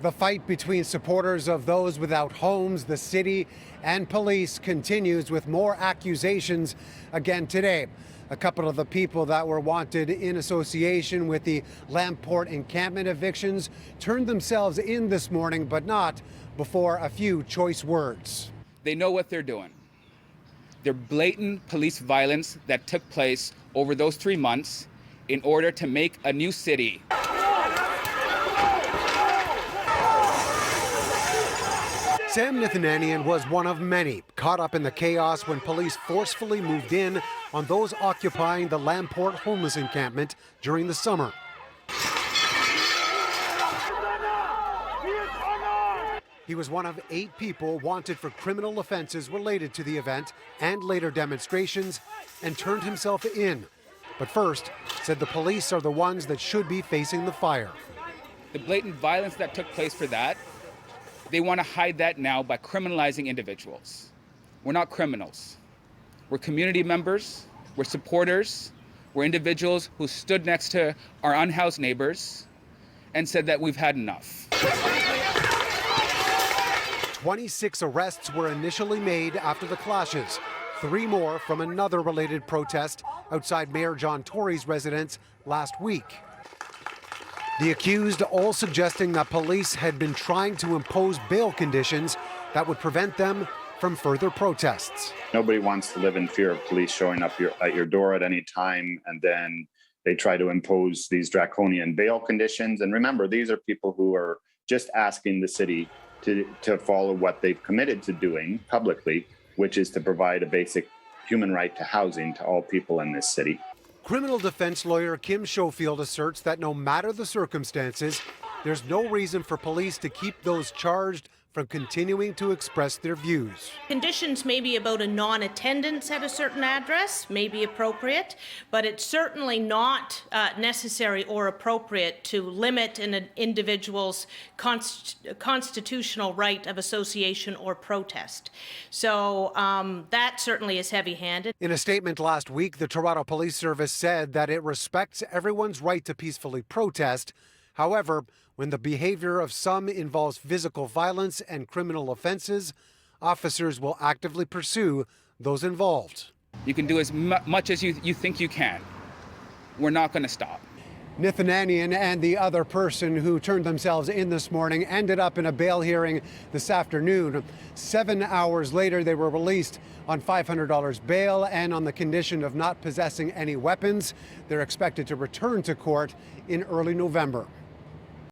The fight between supporters of those without homes, the city, and police continues with more accusations again today. A couple of the people that were wanted in association with the Lamport encampment evictions turned themselves in this morning, but not before a few choice words. They know what they're doing. They're blatant police violence that took place over those 3 months in order to make a new city. Sam Nithananian was one of many caught up in the chaos when police forcefully moved in on those occupying the Lamport homeless encampment during the summer. He was one of 8 people wanted for criminal offenses related to the event and later demonstrations, and turned himself in. But first, said the police are the ones that should be facing the fire. The blatant violence that took place for that, they want to hide that now by criminalizing individuals. We're not criminals. We're community members, we're supporters, we're individuals who stood next to our unhoused neighbors and said that we've had enough. 26 arrests were initially made after the clashes, 3 more from another related protest outside Mayor John Tory's residence last week. The accused all suggesting that police had been trying to impose bail conditions that would prevent them from further protests. Nobody wants to live in fear of police showing up at your door at any time, and then they try to impose these draconian bail conditions. And remember, these are people who are just asking the city to follow what they've committed to doing publicly, which is to provide a basic human right to housing to all people in this city. Criminal defense lawyer Kim Schofield asserts that no matter the circumstances, there's no reason for police to keep those charged from continuing to express their views. Conditions may be about a non-attendance at a certain address, may be appropriate, but it's certainly not necessary or appropriate to limit an individual's constitutional right of association or protest. So that certainly is heavy-handed. In a statement last week, the Toronto Police Service said that it respects everyone's right to peacefully protest. However, when the behavior of some involves physical violence and criminal offenses, officers will actively pursue those involved. You can do as much as you think you can. We're not going to stop. Nithananian and the other person who turned themselves in this morning ended up in a bail hearing this afternoon. 7 hours later, they were released on $500 bail and on the condition of not possessing any weapons. They're expected to return to court in early November.